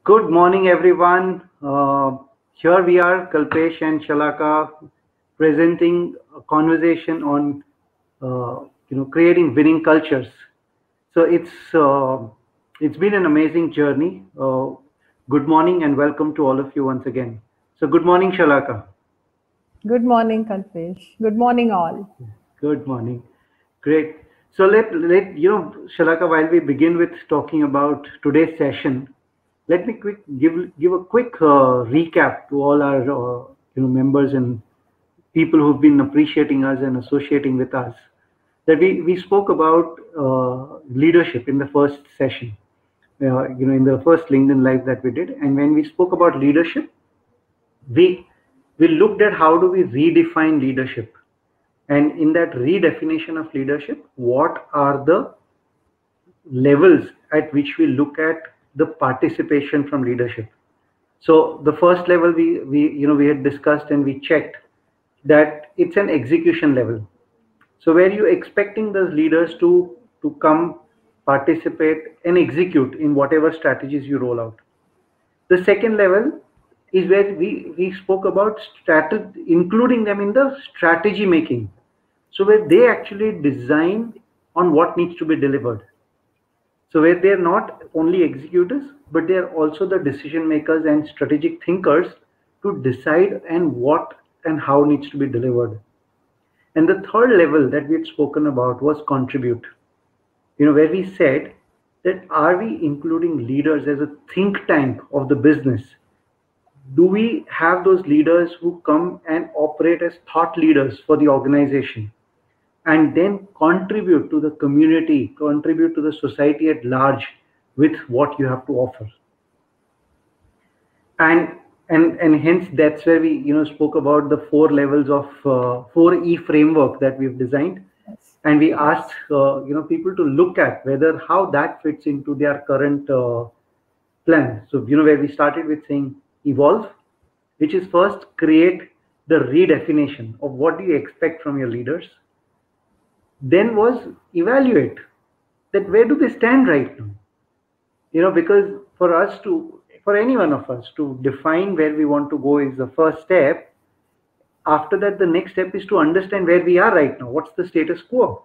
Good morning, everyone. Here we are, Kalpesh and Shalaka, presenting a conversation on, creating winning cultures. So it's been an amazing journey. Good morning and welcome to all of you once again. So good morning, Shalaka. Good morning, Kalpesh. Good morning, all. Good morning. Great. So Shalaka, while we begin with talking about today's session, let me give a quick recap to all our members and people who've been appreciating us and associating with us. That we spoke about leadership in the first session, in the first LinkedIn live that we did, and when we spoke about leadership, we we looked at how do we redefine leadership, and in that redefinition of leadership, what are the levels at which we look at the participation from leadership. So the first level we had discussed and we checked that it's an execution level. So where you're expecting those leaders to come, participate, and execute in whatever strategies you roll out. The second level is where we spoke about strategy, including them in the strategy making. So where they actually design on what needs to be delivered. So where they're not only executors, but they're also the decision makers and strategic thinkers to decide and what and how needs to be delivered. And the third level that we had spoken about was contribute. Where we said that are we including leaders as a think tank of the business? Do we have those leaders who come and operate as thought leaders for the organization and then contribute to the community, contribute to the society at large with what you have to offer? And hence that's where we spoke about the four levels of 4E framework that we've designed, Yes. and we asked people to look at whether how that fits into their current plan. So where we started with saying evolve, which is first create the redefinition of what do you expect from your leaders. Then was evaluate that where do they stand right now. Because for any one of us to define where we want to go is the first step. After that, the next step is to understand where we are right now. What's the status quo?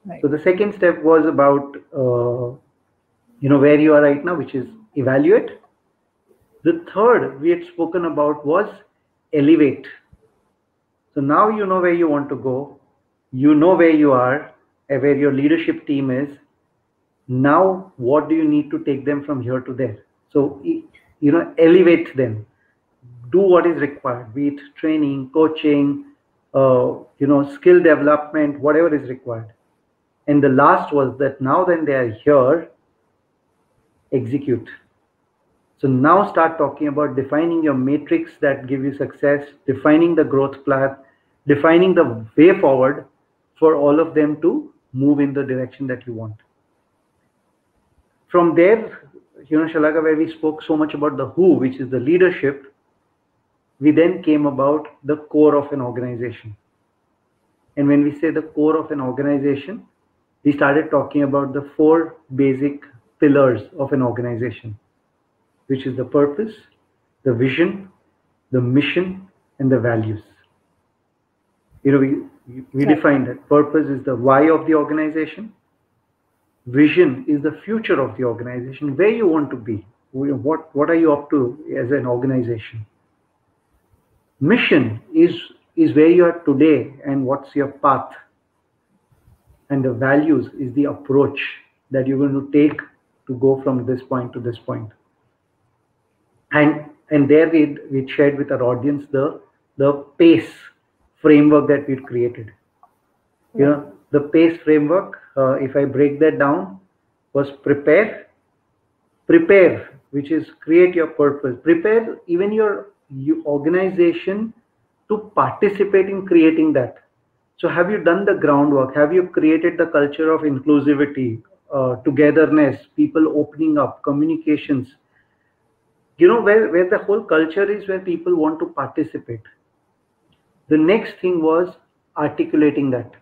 So Right. the second step was about where you are right now, which is evaluate. The third we had spoken about was elevate. So now you know where you want to go, you know where you are, and where your leadership team is. Now what do you need to take them from here to there? So elevate them, do what is required, be it training, coaching, skill development, whatever is required. And the last was that now then they are here, execute. So now start talking about defining your matrix that give you success, defining the growth path, defining the way forward for all of them to move in the direction that you want. From there, Shalaka, where we spoke so much about the who, which is the leadership, we then came about the core of an organization. And when we say the core of an organization, we started talking about the four basic pillars of an organization, which is the purpose, the vision, the mission, and the values. We Right. defined that purpose is the why of the organization, vision is the future of the organization, where you want to be, what are you up to as an organization. Mission is where you are today and what's your path, and the values is the approach that you're going to take to go from this point to this point. And there we shared with our audience the pace framework that we've created. Right. The pace framework, if I break that down, was prepare, which is create your purpose, prepare even your organization to participate in creating that. So have you done the groundwork? Have you created the culture of inclusivity, togetherness, people opening up, communications, where the whole culture is where people want to participate. The next thing was articulating that.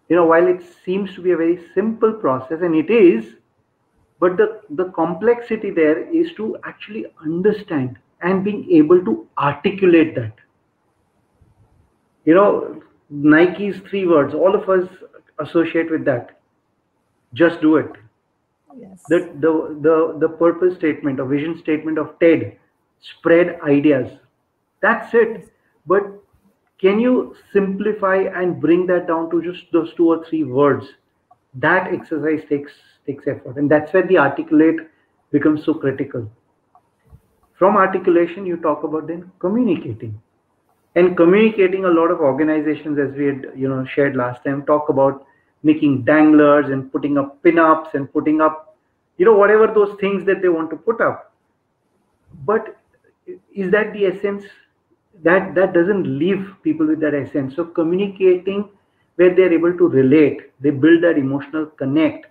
While it seems to be a very simple process, and it is, But the complexity there is to actually understand and being able to articulate that. Nike's 3 words, all of us associate with that. Just do it. Yes. The purpose statement or vision statement of TED, spread ideas. That's it. Yes. But can you simplify and bring that down to just those 2 or 3 words? That exercise takes effort, and that's where the articulate becomes so critical. From articulation, you talk about then communicating. And communicating, a lot of organizations, as we had shared last time, talk about making danglers and putting up pin-ups and putting up whatever those things that they want to put up. But is that the essence? That doesn't leave people with that essence. So communicating where they're able to relate, they build that emotional connect.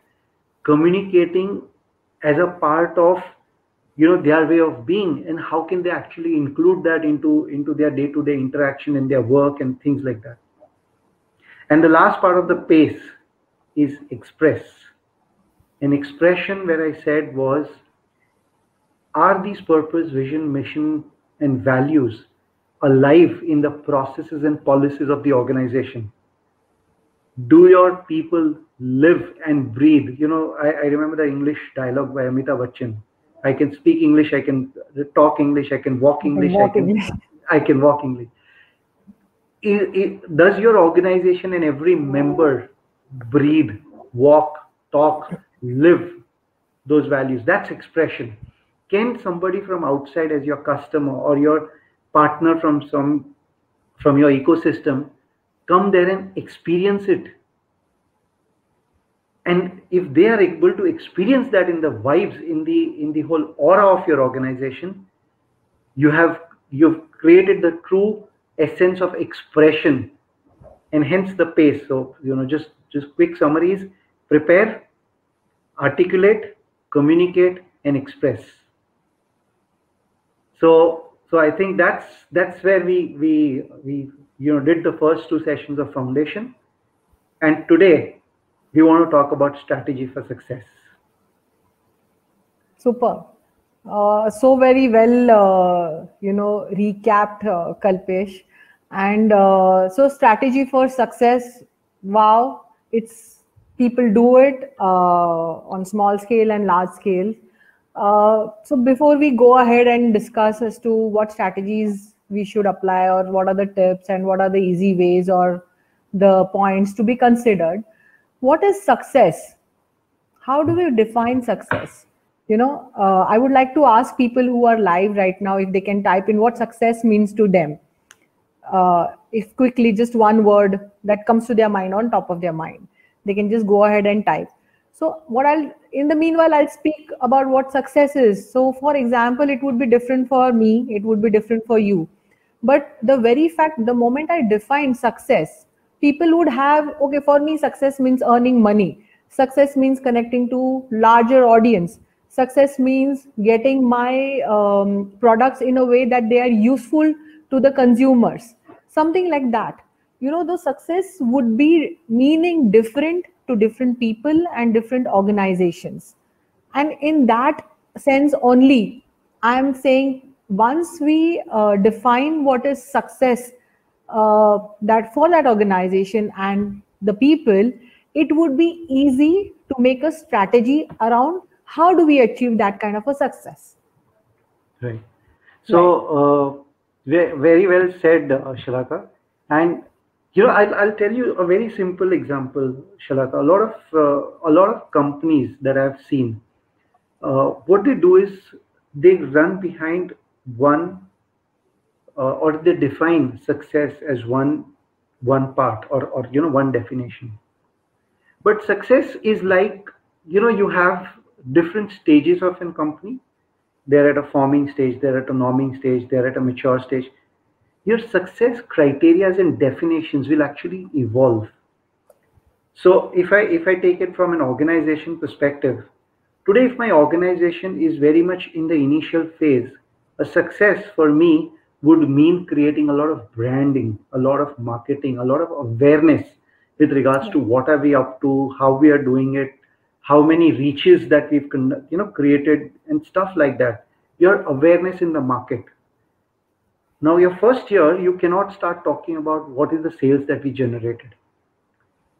Communicating as a part of their way of being, and how can they actually include that into their day-to-day interaction in their work and things like that. And the last part of the pace is express. An expression where I said was, are these purpose, vision, mission, and values alive in the processes and policies of the organization? Do your people live and breathe? I remember the English dialogue by Amitabh Bachchan. I can speak English, I can talk English, I can walk English, I can walk English. Does your organization and every member breathe, walk, talk, live those values? That's expression. Can somebody from outside, as your customer or your partner from your ecosystem, come there and experience it? And if they are able to experience that in the vibes, in the whole aura of your organization, you've created the true essence of expression, and hence the pace. So just quick summaries: prepare, articulate, communicate, and express. So I think that's where we did the first 2 sessions of foundation, and today we want to talk about strategy for success. Super. So very well, recapped, Kalpesh. And so strategy for success, wow, it's people do it on small scale and large scale. So before we go ahead and discuss as to what strategies we should apply, or what are the tips and what are the easy ways or the points to be considered, what is success? How do we define success? I would like to ask people who are live right now if they can type in what success means to them. If quickly, just one word that comes to their mind, on top of their mind, they can just go ahead and type. So in the meanwhile, I'll speak about what success is. So for example, it would be different for me, it would be different for you. But the very fact, the moment I define success, people would have, okay, for me, success means earning money. Success means connecting to larger audience. Success means getting my products in a way that they are useful to the consumers. Something like that. The success would be meaning different to different people and different organizations. And in that sense only, I'm saying once we define what is success, that for that organization and the people, it would be easy to make a strategy around how do we achieve that kind of a success. Right. So very well said, Shalaka. And I'll tell you a very simple example, Shalaka. A lot of companies that I've seen, what they do is they run behind one, or they define success as one part, or one definition. But success is like, you have different stages of a company. They're at a forming stage, they're at a norming stage, they're at a mature stage. Your success criteria and definitions will actually evolve. So if I take it from an organization perspective, today if my organization is very much in the initial phase, a success for me would mean creating a lot of branding, a lot of marketing, a lot of awareness with regards to what are we up to, how we are doing it, how many reaches that we've created and stuff like that. Your awareness in the market. Now, your first year, you cannot start talking about what is the sales that we generated.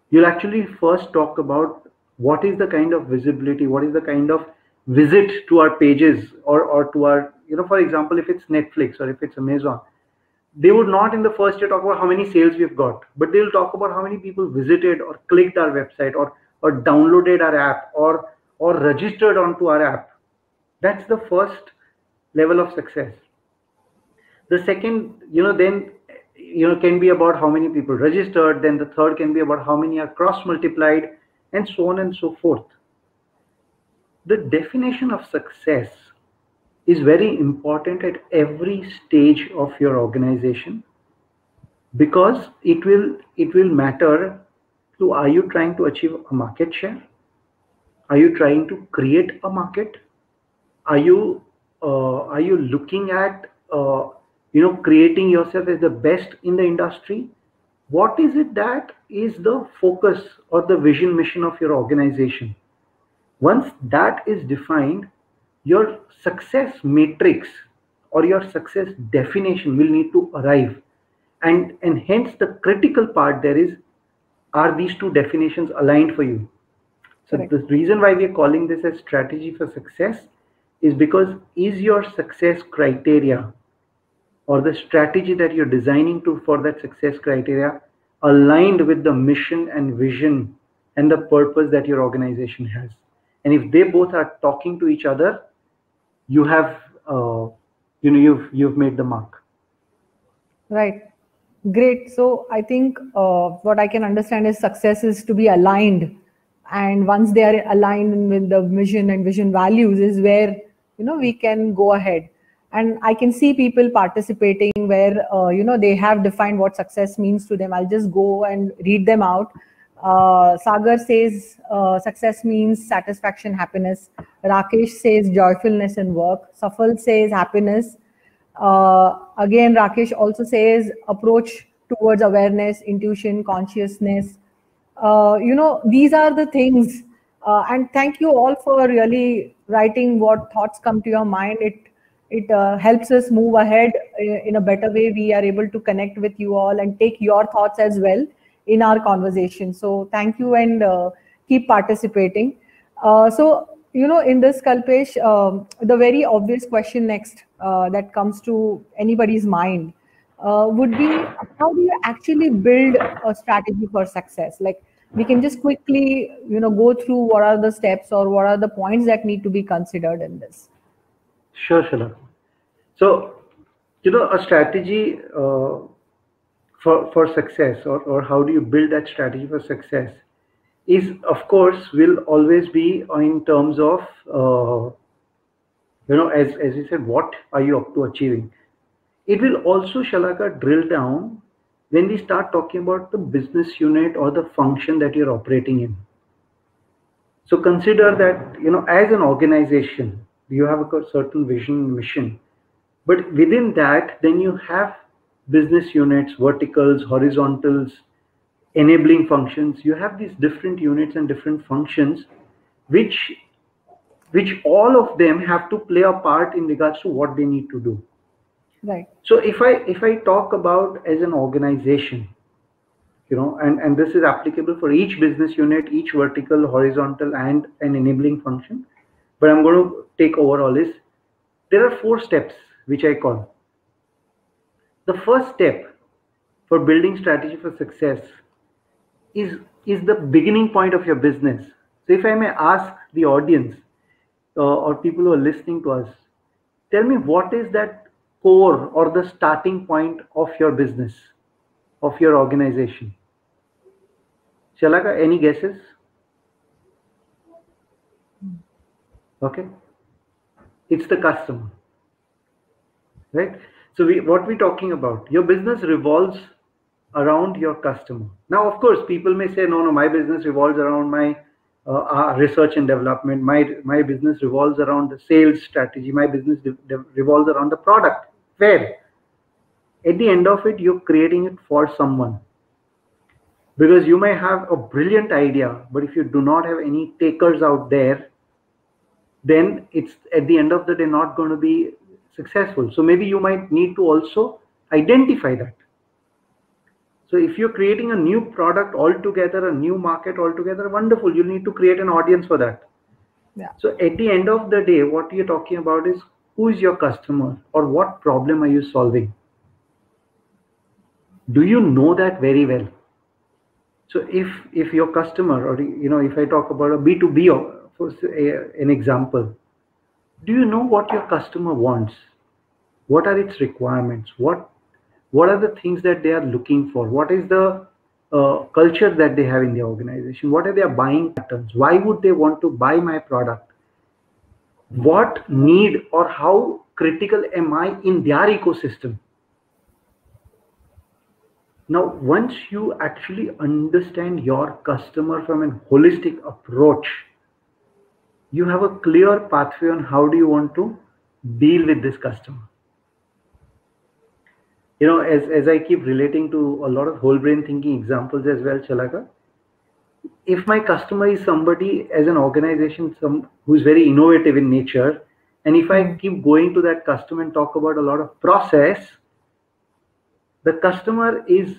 You'll actually first talk about what is the kind of visibility, what is the kind of visit to our pages, or to our, for example, if it's Netflix or if it's Amazon, they would not in the first year talk about how many sales we've got, but they'll talk about how many people visited or clicked our website or downloaded our app or registered onto our app. That's the first level of success. The second, then, can be about how many people registered. Then the third can be about how many are cross multiplied, and so on and so forth. The definition of success is very important at every stage of your organization, because it will matter to, are you trying to achieve a market share? Are you trying to create a market? Are you looking at creating yourself as the best in the industry? What is it that is the focus or the vision mission of your organization? Once that is defined, your success matrix or your success definition will need to arrive, and hence the critical part there is, are these two definitions aligned for you? So Correct. the reason why we are calling this as strategy for success is because, is your success criteria or the strategy that you're designing to for that success criteria aligned with the mission and vision and the purpose that your organization has? And if they both are talking to each other, you have you've made the mark. Right. Great. So I think what I can understand is success is to be aligned, and once they are aligned with the mission and vision values is where we can go ahead. And I can see people participating where they have defined what success means to them. I'll just go and read them out. Sagar says success means satisfaction, happiness. Rakesh says joyfulness in work. Safal says happiness. Again, Rakesh also says approach towards awareness, intuition, consciousness. These are the things. And thank you all for really writing what thoughts come to your mind. It helps us move ahead in a better way. We are able to connect with you all and take your thoughts as well in our conversation. So thank you, and keep participating. In this, Kalpesh, the very obvious question next that comes to anybody's mind would be, how do you actually build a strategy for success? Like, we can just quickly, go through what are the steps or what are the points that need to be considered in this. Sure, Shalak. So, a strategy for success, or how do you build that strategy for success, is, of course, will always be in terms of, as you said, what are you up to achieving? It will also, Shalaka, drill down when we start talking about the business unit or the function that you're operating in. So consider that, as an organization, you have a certain vision, mission, but within that, then you have business units, verticals, horizontals, enabling functions. You have these different units and different functions, which all of them have to play a part in regards to what they need to do. Right. So if I talk about as an organization, and this is applicable for each business unit, each vertical, horizontal, and an enabling function, but I'm going to take overall is, there are 4 steps which I call. The first step for building strategy for success is the beginning point of your business. So if I may ask the audience or people who are listening to us, tell me, what is that core or the starting point of your business, of your organization? Shalaka, any guesses? Okay. It's the customer, right? So what we're talking about, your business revolves around your customer. Now, of course, people may say, no, my business revolves around my research and development. My business revolves around the sales strategy. My business revolves around the product. Fair. At the end of it, you're creating it for someone. Because you may have a brilliant idea, but if you do not have any takers out there, then it's at the end of the day not going to be successful. So maybe you might need to also identify that. So if you're creating a new product altogether, a new market altogether, wonderful. You need to create an audience for that. Yeah. So at the end of the day, what you're talking about is who is your customer or what problem are you solving? Do you know that very well? So if your customer, or if I talk about a B2B for an example, do you know what your customer wants? What are its requirements? What are the things that they are looking for? What is the culture that they have in the organization? What are their buying patterns? Why would they want to buy my product? What need or how critical am I in their ecosystem? Now, once you actually understand your customer from a holistic approach, you have a clear pathway on how do you want to deal with this customer. As I keep relating to a lot of whole brain thinking examples as well, Chalaka, if my customer is somebody as an organization, who's very innovative in nature, and if I keep going to that customer and talk about a lot of process, the customer is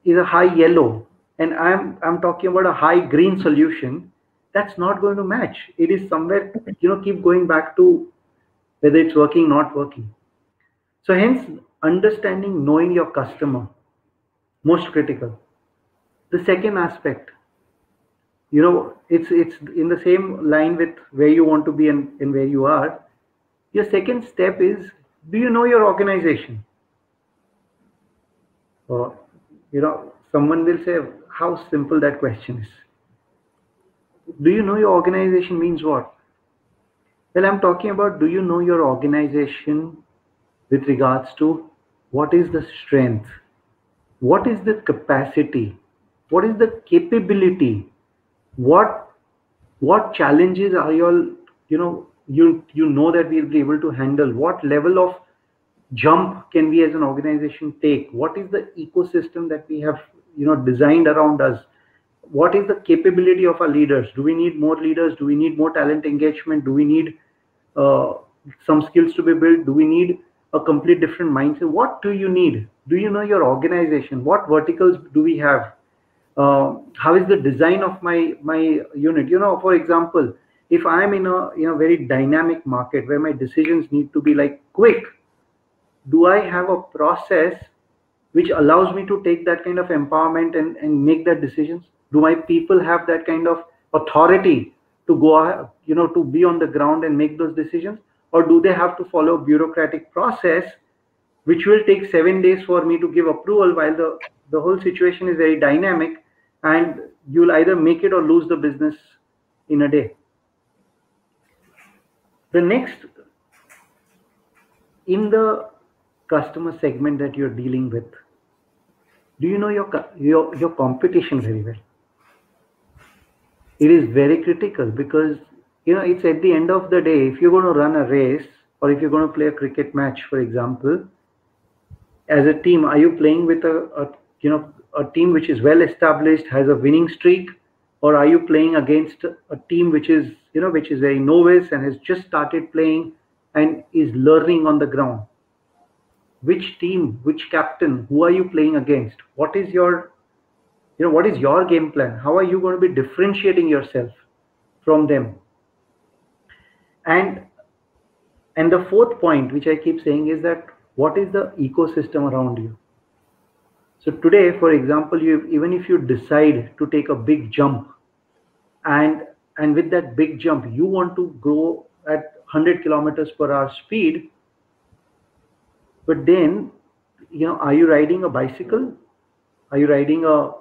a high yellow, and I'm talking about a high green solution, that's not going to match. It is somewhere, keep going back to whether it's working, not working. So hence, understanding, knowing your customer, most critical. The second aspect, it's in the same line with where you want to be and where you are. Your second step is, do you know your organization? Or, someone will say, how simple that question is. Do you know your organization means what? Well, I'm talking about, do you know your organization with regards to what is the strength? What is the capacity? What is the capability? What challenges are you all, you know that we'll be able to handle? What level of jump can we as an organization take? What is the ecosystem that we have designed around us? What is the capability of our leaders? Do we need more leaders? Do we need more talent engagement? Do we need some skills to be built? Do we need a complete different mindset? What do you need? Do you know your organization? What verticals do we have? How is the design of my unit? For example, if I'm in a very dynamic market where my decisions need to be like quick, do I have a process which allows me to take that kind of empowerment and make that decisions? Do my people have that kind of authority to go, to be on the ground and make those decisions? Or do they have to follow a bureaucratic process which will take 7 days for me to give approval, while the whole situation is very dynamic and you'll either make it or lose the business in a day? The next, in the customer segment that you're dealing with, do you know your competition very well? It is very critical, because it's at the end of the day, if you're going to run a race or if you're going to play a cricket match, for example, as a team, are you playing with a team which is well established, has a winning streak, or are you playing against a team which is very novice and has just started playing and is learning on the ground? Which team, which captain, who are you playing against? What is your game plan? How are you going to be differentiating yourself from them? And the fourth point, which I keep saying, is that what is the ecosystem around you? So today, for example, even if you decide to take a big jump, and with that big jump, you want to go at 100 kilometers per hour speed, but then, are you riding a bicycle? Are you riding a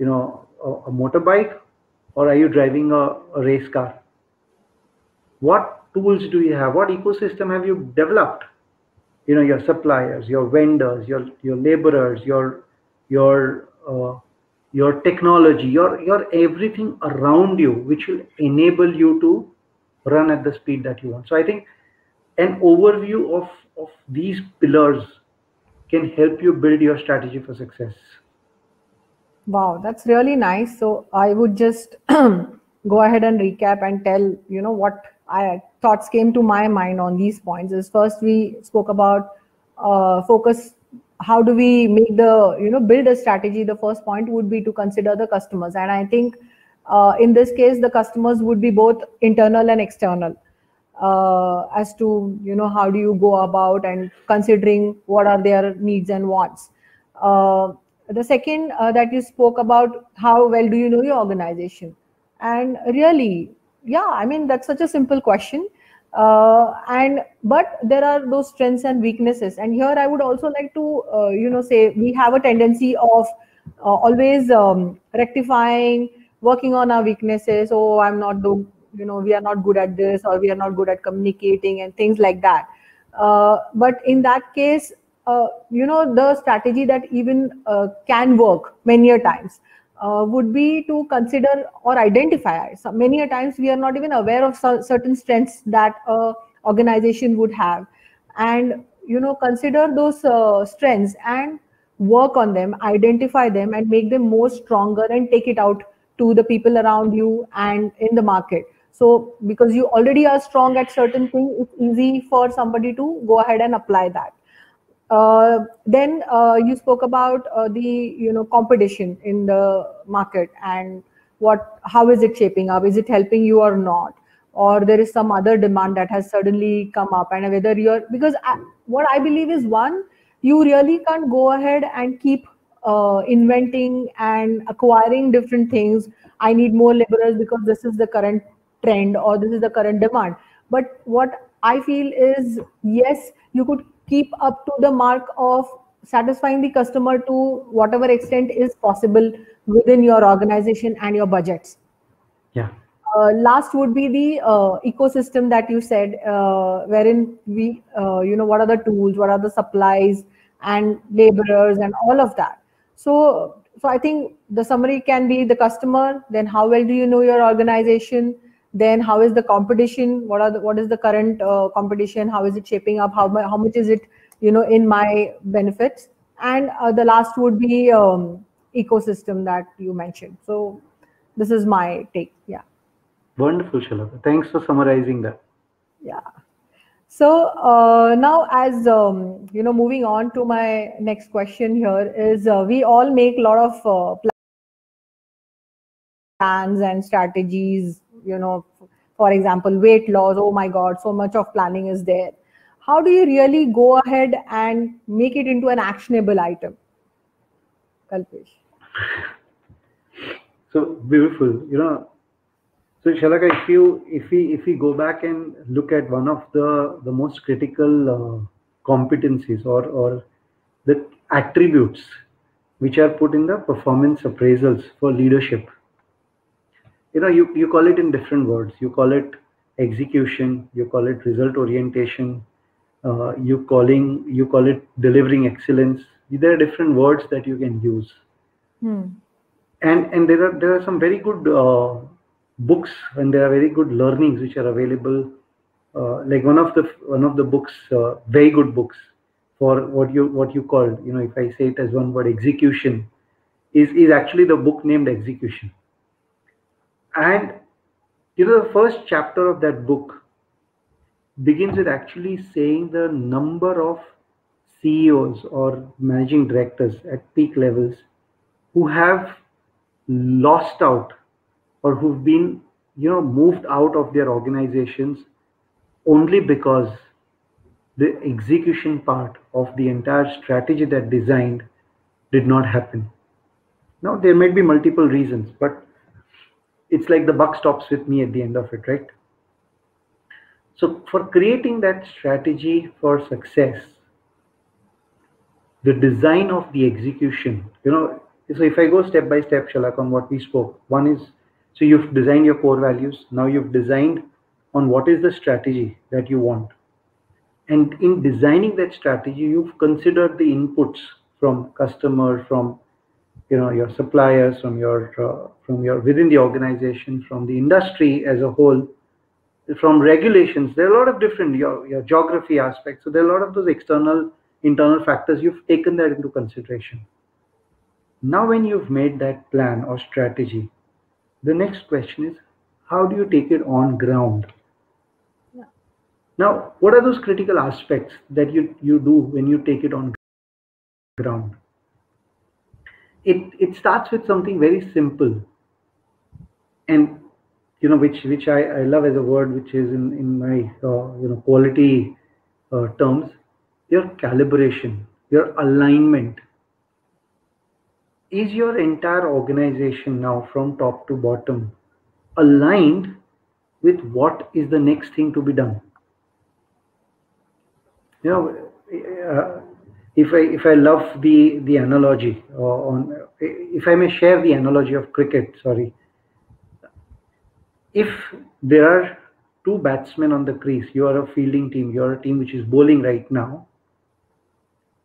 motorbike, or are you driving a race car? What tools do you have? What ecosystem have you developed? Your suppliers, your vendors, your laborers, your technology, your everything around you, which will enable you to run at the speed that you want. So I think an overview of these pillars can help you build your strategy for success. Wow, that's really nice. So I would just go ahead and recap and tell, what I thoughts came to my mind on these points. Is first we spoke about focus. How do we make the, build a strategy? The first point would be to consider the customers. And I think in this case, the customers would be both internal and external, as to, how do you go about and considering what are their needs and wants. The second, that you spoke about, how well do you know your organization? And really, yeah, I mean, that's such a simple question. And but there are those strengths and weaknesses, and here I would also like to say we have a tendency of always rectifying, working on our weaknesses. Oh, I'm not the, we are not good at this, or we are not good at communicating and things like that. But in that case, the strategy that even can work many a times would be to consider or identify. So many a times we are not even aware of certain strengths that a organization would have, and consider those strengths and work on them, identify them, and make them more stronger and take it out to the people around you and in the market. So because you already are strong at certain things, it's easy for somebody to go ahead and apply that. Then you spoke about the competition in the market, and how is it shaping up? Is it helping you or not? Or there is some other demand that has suddenly come up, and whether you're, because what I believe is, one, you really can't go ahead and keep inventing and acquiring different things. I need more laborers because this is the current trend or this is the current demand. But what I feel is, yes, you could keep up to the mark of satisfying the customer to whatever extent is possible within your organization and your budgets. Yeah. Last would be the ecosystem that you said, wherein we, what are the tools, what are the supplies and laborers and all of that. So I think the summary can be the customer, then how well do you know your organization, then how is the competition, what is the current competition, how is it shaping up, how much is it, in my benefits, and the last would be ecosystem that you mentioned. So this is my take. Yeah. Wonderful, Shalaka. Thanks for summarizing that. Yeah. So now, as moving on to my next question here is, we all make a lot of plans and strategies. For example, weight loss. Oh my God, so much of planning is there. How do you really go ahead and make it into an actionable item, Kalpesh? So beautiful, So Shalaka, if we go back and look at one of the most critical competencies or the attributes which are put in the performance appraisals for leadership, you call it in different words. You call it execution, you call it result orientation, you call it delivering excellence. There are different words that you can use. And there are some very good books, and there are very good learnings which are available. Like one of the books, very good books for what you call, if I say it as one word, execution, is actually the book named Execution. And the first chapter of that book begins with actually saying the number of CEOs or managing directors at peak levels who have lost out, or who've been moved out of their organizations only because the execution part of the entire strategy that designed did not happen. Now there might be multiple reasons, but it's like the buck stops with me at the end of it, right? So for creating that strategy for success, the design of the execution, so if I go step by step, Shalak, on what we spoke, one is, so you've designed your core values. Now you've designed on what is the strategy that you want. And in designing that strategy, you've considered the inputs from customer, from your suppliers, from your within the organization, from the industry as a whole, from regulations. There are a lot of different your geography aspects. So there are a lot of those external, internal factors. You've taken that into consideration. Now, when you've made that plan or strategy, the next question is, how do you take it on ground? Now, what are those critical aspects that you do when you take it on ground? It starts with something very simple, and which I love as a word, which is in my quality terms, your calibration, your alignment. Is your entire organization now from top to bottom aligned with what is the next thing to be done? You know, uh, if I love the analogy on, if I may share the analogy of cricket, sorry, if there are two batsmen on the crease, you are a fielding team, you are a team which is bowling right now.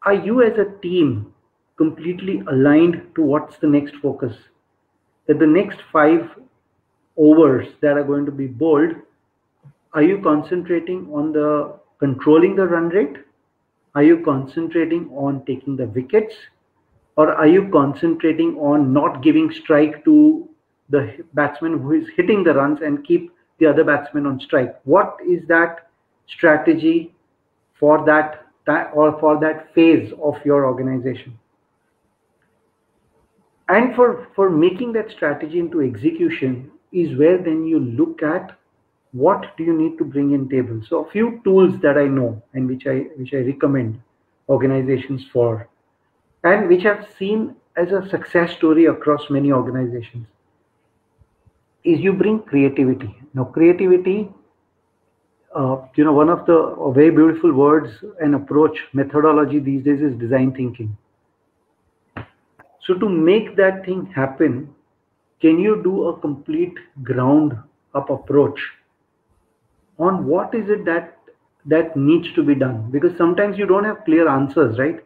Are you as a team completely aligned to what's the next focus? That the next 5 overs that are going to be bowled, are you concentrating on the controlling the run rate? Are you concentrating on taking the wickets? Or are you concentrating on not giving strike to the batsman who is hitting the runs and keep the other batsman on strike? What is that strategy for that or for that phase of your organization? And for making that strategy into execution is where then you look at what do you need to bring in table. So a few tools that I know and which I recommend organizations for, and which I've seen as a success story across many organizations, is you bring creativity. Now creativity, one of the very beautiful words and approach methodology these days is design thinking. So to make that thing happen, can you do a complete ground up approach on what is it that needs to be done? Because sometimes you don't have clear answers, right?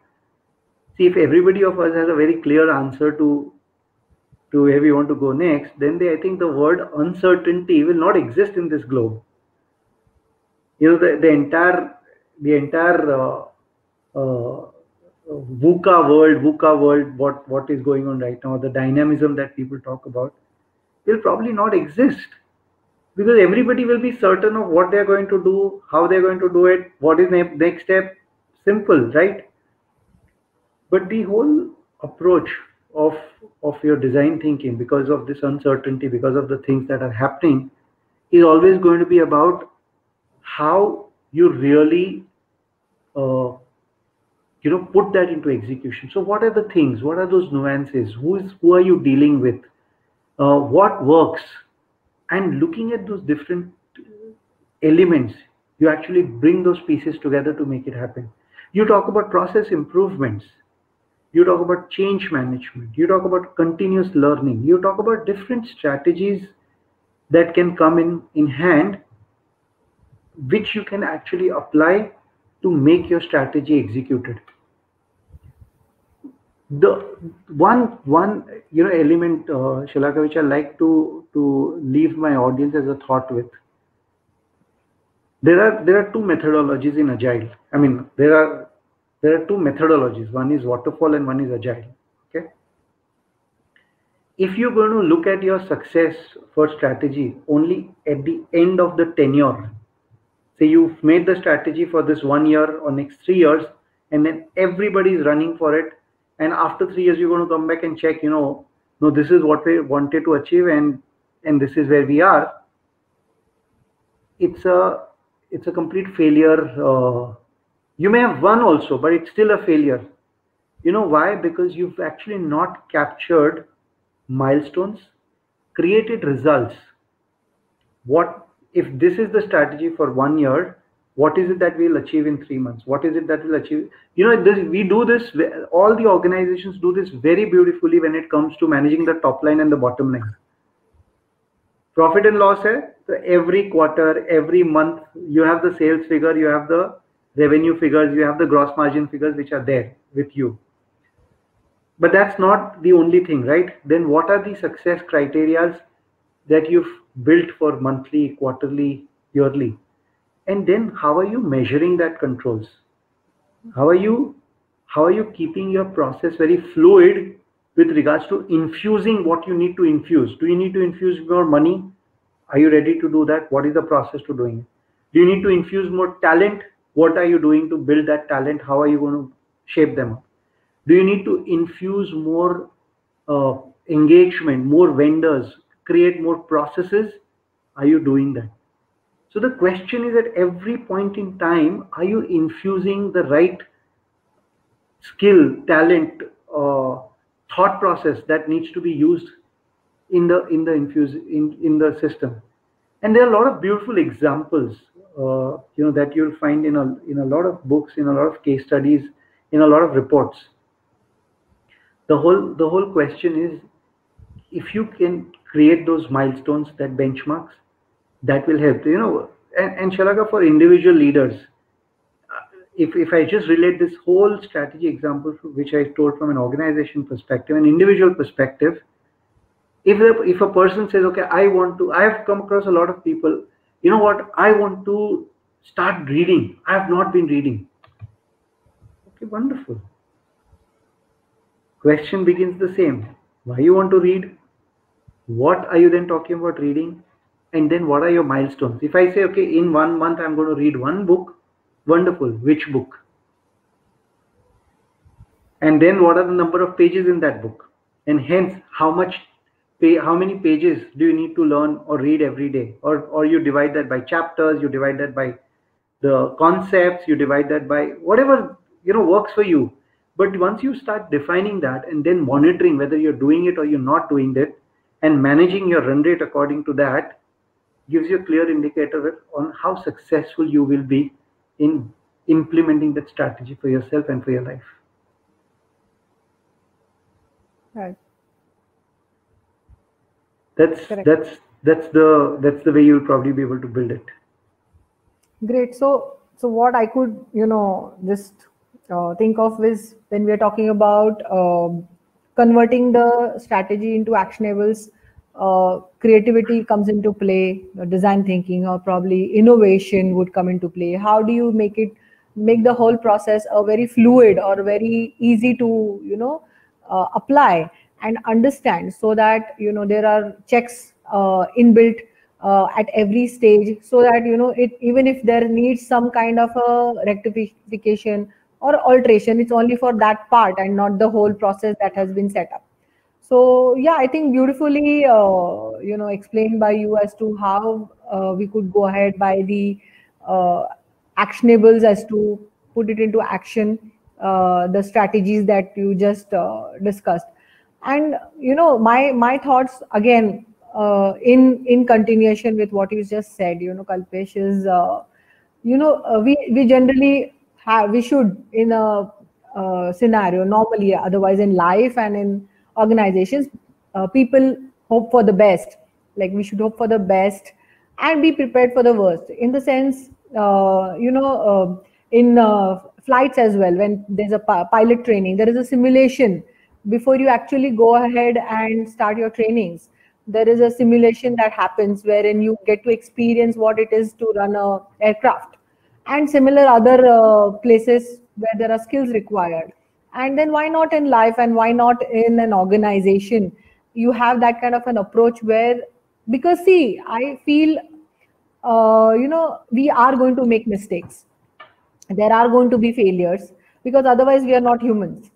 See, if everybody of us has a very clear answer to where we want to go next, then I think the word uncertainty will not exist in this globe. The entire uh, VUCA world, what is going on right now, the dynamism that people talk about, will probably not exist, because everybody will be certain of what they're going to do, how they're going to do it, what is the next step. Simple, right? But the whole approach of your design thinking, because of this uncertainty, because of the things that are happening, is always going to be about how you really uh, put that into execution. So what are the things, what are those nuances, who are you dealing with, what works, and looking at those different elements, you actually bring those pieces together to make it happen. You talk about process improvements, you talk about change management, you talk about continuous learning, you talk about different strategies that can come in hand, which you can actually apply to make your strategy executed. The one element, Shalaka, which I like to leave my audience as a thought with, there are two methodologies in agile. I mean, there are two methodologies. One is waterfall and one is agile. Okay. If you're going to look at your success for strategy only at the end of the tenure, say you've made the strategy for this 1 year or next 3 years, and then everybody is running for it, and after 3 years you're going to come back and check, no, this is what we wanted to achieve, and this is where we are. It's a complete failure. You may have won also, but it's still a failure. You know why? Because you've actually not captured milestones, created results. What if this is the strategy for 1 year? What is it that we'll achieve in 3 months? What is it that we'll achieve? We do this. All the organizations do this very beautifully when it comes to managing the top line and the bottom line. Profit and loss hai, so every quarter, every month, you have the sales figure, you have the revenue figures, you have the gross margin figures, which are there with you. But that's not the only thing, right? Then what are the success criterias that you've built for monthly, quarterly, yearly? And then how are you measuring that controls? How are you keeping your process very fluid with regards to infusing what you need to infuse. Do you need to infuse more money? Are you ready to do that? What is the process to doing it? Do you need to infuse more talent? What are you doing to build that talent? How are you going to shape them up? Do you need to infuse more uh, engagement, more vendors, create more processes? Are you doing that? So the question is, at every point in time, are you infusing the right skill, talent, thought process that needs to be used in the system? And there are a lot of beautiful examples, that you'll find in a lot of books, in a lot of case studies, in a lot of reports. The whole question is, if you can create those milestones, that benchmarks, that will help. And Shalaga, for individual leaders, if I just relate this whole strategy example, which I told from an organization perspective, an individual perspective, if a person says, okay, I have come across a lot of people, you know what, I want to start reading. I have not been reading. Okay, wonderful. Question begins the same. Why you want to read? What are you then talking about reading? And then what are your milestones? If I say, okay, in 1 month I'm going to read one book, wonderful. Which book? And then what are the number of pages in that book? And hence, how many pages do you need to learn or read every day? Or you divide that by chapters, you divide that by the concepts, you divide that by whatever works for you. But once you start defining that and then monitoring whether you're doing it or you're not doing it, and managing your run rate according to that, gives you a clear indicator on how successful you will be in implementing that strategy for yourself and for your life. Right. That's the way you'll probably be able to build it. Great. So what I could just think of is, when we are talking about converting the strategy into actionables, creativity comes into play, design thinking, or probably innovation would come into play. How do you make the whole process a very fluid or very easy to apply and understand, so that there are checks inbuilt at every stage, so that even if there needs some kind of a rectification or alteration, it's only for that part and not the whole process that has been set up. So yeah, I think beautifully explained by you as to how we could go ahead by the actionables, as to put it into action, the strategies that you just discussed. And my thoughts again, in continuation with what you just said, Kalpesh, is we generally we should, in a scenario normally, otherwise in life and in organizations, people hope for the best. Like, we should hope for the best and be prepared for the worst, in the sense, in flights as well, when there's a pilot training, there is a simulation before you actually go ahead and start your trainings. There is a simulation that happens wherein you get to experience what it is to run a aircraft, and similar other places where there are skills required. And then why not in life, and why not in an organization? You have that kind of an approach where, because see, I feel we are going to make mistakes, there are going to be failures, because otherwise we are not humans.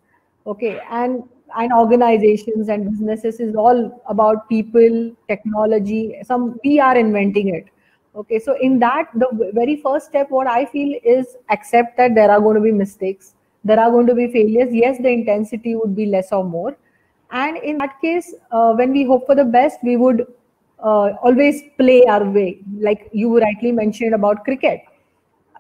Okay. And organizations and businesses is all about people, technology, we are inventing it. Okay. So in that, the very first step, what I feel is, accept that there are going to be mistakes, there are going to be failures. Yes, the intensity would be less or more. And in that case, when we hope for the best, we would always play our way. Like you rightly mentioned about cricket,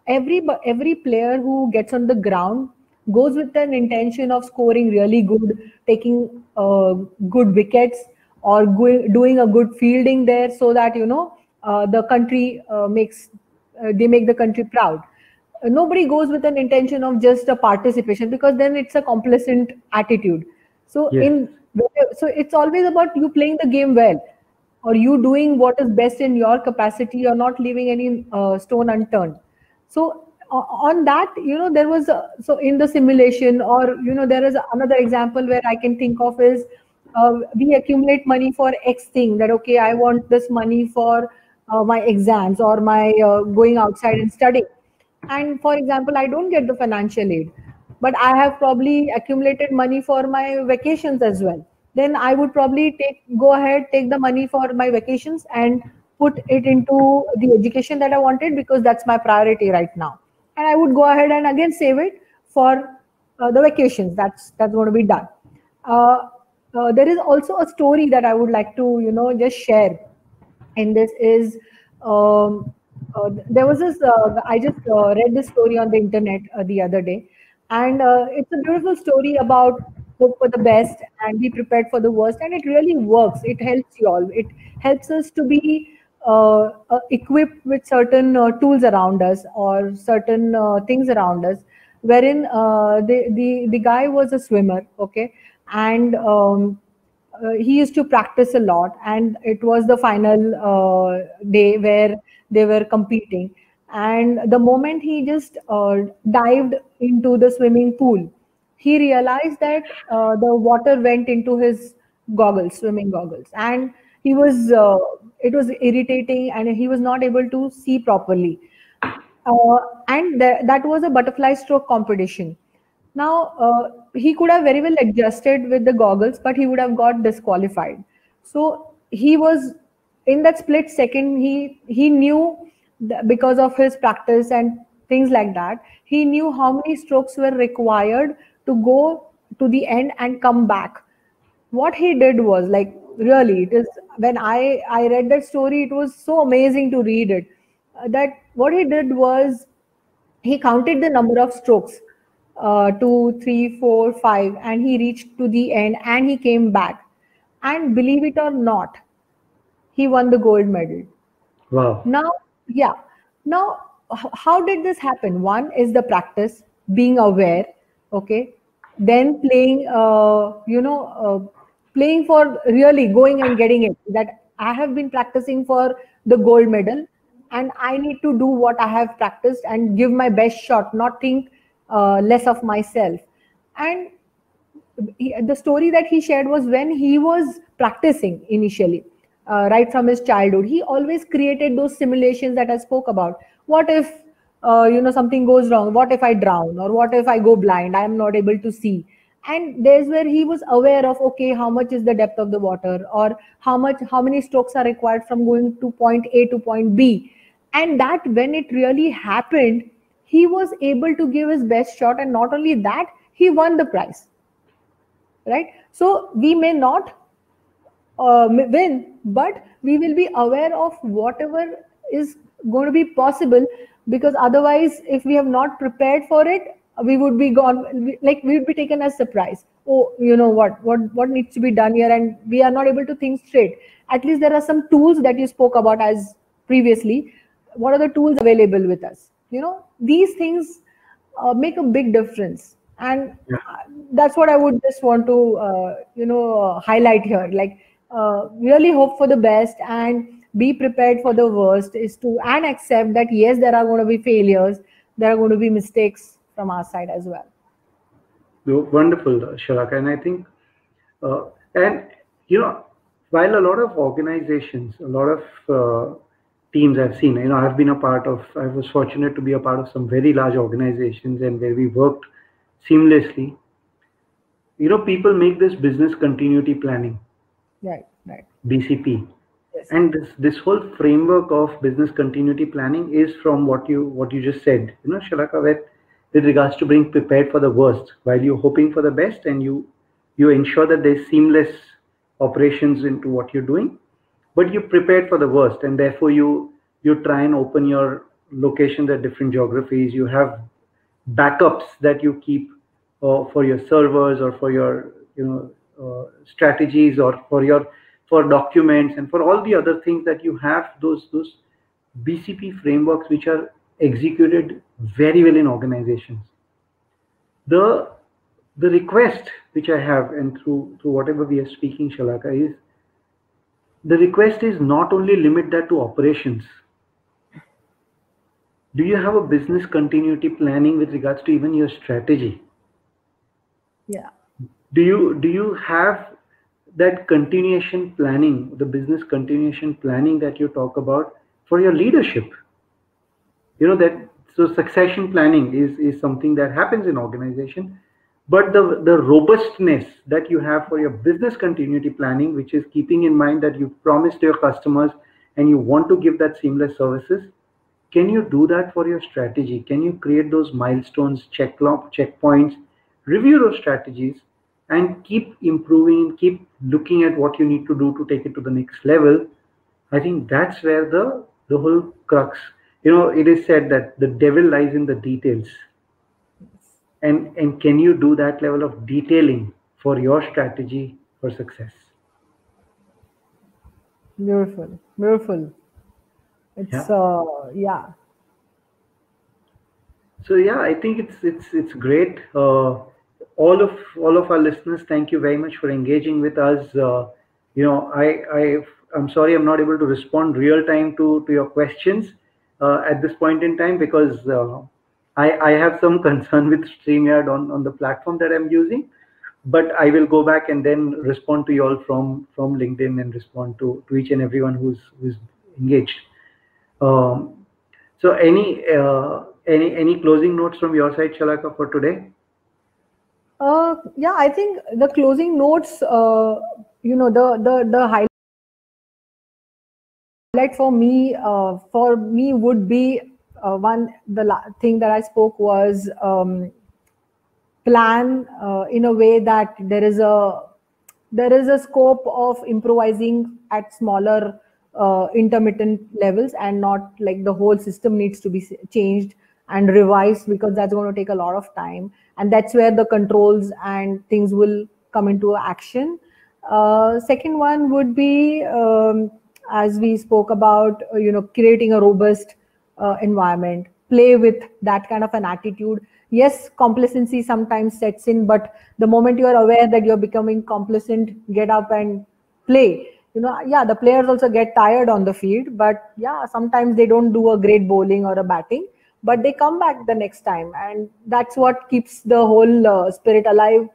every player who gets on the ground goes with an intention of scoring really good, taking good wickets, or doing a good fielding there, so that the country they make the country proud. Nobody goes with an intention of just a participation, because then it's a complacent attitude. So Yes. so it's always about you playing the game well, or you doing what is best in your capacity, or not leaving any stone unturned. So on that, there was so in the simulation, or there is another example where I can think of is, we accumulate money for X thing, that okay, I want this money for my exams, or my going outside and studying. And for example, I don't get the financial aid, but I have probably accumulated money for my vacations as well. Then I would probably go ahead, take the money for my vacations and put it into the education that I wanted, because that's my priority right now. And I would go ahead and again save it for the vacations. That's going to be done. Uh, there is also a story that I would like to just share. And this is, there was this, I just read this story on the internet the other day, and it's a beautiful story about hope for the best and be prepared for the worst, and it really works. It helps you all. It helps us to be equipped with certain tools around us, or certain things around us, wherein the guy was a swimmer, okay, and he used to practice a lot, and it was the final day where they were competing. And the moment he just dived into the swimming pool, he realized that the water went into his goggles, swimming goggles, and he was it was irritating, and he was not able to see properly. And that was a butterfly stroke competition. Now, he could have very well adjusted with the goggles, but he would have got disqualified. So he was, in that split second, he knew because of his practice and things like that, he knew how many strokes were required to go to the end and come back. What he did was, like, really, it is, when I read that story, it was so amazing to read it. That what he did was, he counted the number of strokes, 2, 3, 4, 5, and he reached to the end and he came back. And believe it or not, he won the gold medal. Wow. Now, yeah. Now, how did this happen? One is the practice, being aware, okay. Then playing, playing for really going and getting it. That I have been practicing for the gold medal, and I need to do what I have practiced and give my best shot, not think less of myself. And the story that he shared was, when he was practicing initially, right from his childhood, he always created those simulations that I spoke about. What if something goes wrong? What if I drown? Or what if I go blind? I am not able to see. And there's where he was aware of, okay, how much is the depth of the water, or how many strokes are required from going to point A to point B. And that, when it really happened, he was able to give his best shot, and not only that, he won the prize, right? So we may not win, but we will be aware of whatever is going to be possible, because otherwise, if we have not prepared for it, we would be gone, like we would be taken as surprise. Oh, you know what needs to be done here, and we are not able to think straight. At least there are some tools that you spoke about as previously. What are the tools available with us? These things make a big difference. And Yeah. that's what I would just want to highlight here. Like, really hope for the best and be prepared for the worst, is to, and accept that yes, there are going to be failures, there are going to be mistakes from our side as well. Wonderful, Shalaka. And I think, and you know, while a lot of organizations, a lot of teams I've seen, I've been a part of, I was fortunate to be a part of some very large organizations, and where we worked seamlessly. People make this business continuity planning, Right, right. BCP. Yes. And this whole framework of business continuity planning is from what you just said, Shalaka, with regards to being prepared for the worst while you're hoping for the best, and you ensure that there's seamless operations into what you're doing, but you're prepared for the worst, and therefore you try and open your locations at different geographies. You have backups that you keep for your servers, or for your strategies, or for documents, and for all the other things that you have, those BCP frameworks which are executed very well in organizations. The the request which I have, and through whatever we are speaking, Shalaka, is the request is not only limit that to operations. Do you have a business continuity planning with regards to even your strategy? Yeah. Do you have that continuation planning, the business continuation planning that you talk about for your leadership? That, so succession planning is something that happens in organization, but the robustness that you have for your business continuity planning, which is keeping in mind that you promised your customers and you want to give that seamless services, can you do that for your strategy? Can you create those milestones, checkpoints, review those strategies, and keep improving, keep looking at what you need to do to take it to the next level? I think that's where the whole crux. It is said that the devil lies in the details. And can you do that level of detailing for your strategy for success? Beautiful, beautiful. It's Yeah. yeah. So yeah, I think it's great. All of our listeners, thank you very much for engaging with us. I'm sorry I'm not able to respond real time to your questions at this point in time, because I have some concern with StreamYard on the platform that I'm using. But I will go back and then respond to you all from LinkedIn, and respond to each and everyone who's engaged. Um, so any closing notes from your side, Shalaka, for today? Yeah, I think the closing notes, the highlight for me would be thing that I spoke was plan in a way that there is a scope of improvising at smaller intermittent levels, and not like the whole system needs to be changed and revised, because that's going to take a lot of time, and that's where the controls and things will come into action. Second one would be, as we spoke about, creating a robust environment, play with that kind of an attitude. Yes, complacency sometimes sets in, but the moment you are aware that you're becoming complacent, get up and play. Yeah, the players also get tired on the field, but yeah, sometimes they don't do a great bowling or a batting, but they come back the next time, and that's what keeps the whole spirit alive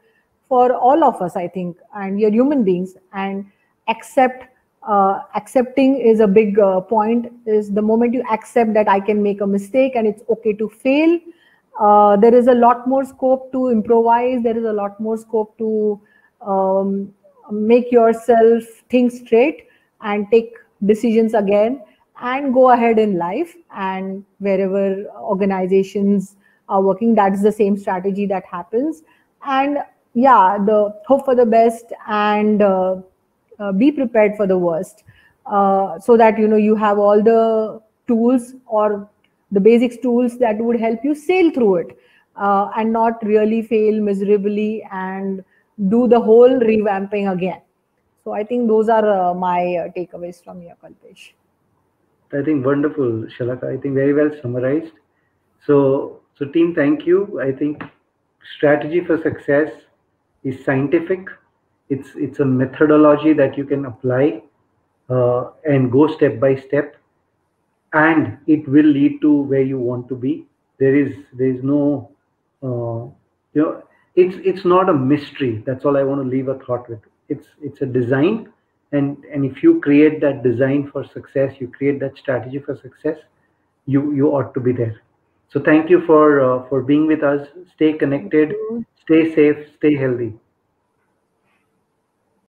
for all of us, I think. And we are human beings, and accepting is a big point. Is the moment you accept that I can make a mistake and it's okay to fail, there is a lot more scope to improvise. There is a lot more scope to make yourself think straight and take decisions again, and go ahead in life. And wherever organizations are working, that's the same strategy that happens. And yeah, the hope for the best, and be prepared for the worst, so that you have all the tools, or the basics tools that would help you sail through it, and not really fail miserably and do the whole revamping again. So I think those are my takeaways from here, Kalpesh. I think wonderful, Shalaka. I think very well summarized. So team, thank you. I think strategy for success is scientific. It's a methodology that you can apply and go step by step, and it will lead to where you want to be. There is no, you know it's not a mystery. That's all I want to leave a thought with. It's a design, and if you create that design for success, you create that strategy for success, you ought to be there. So thank you for being with us. Stay Thank connected, you. stay safe, stay healthy.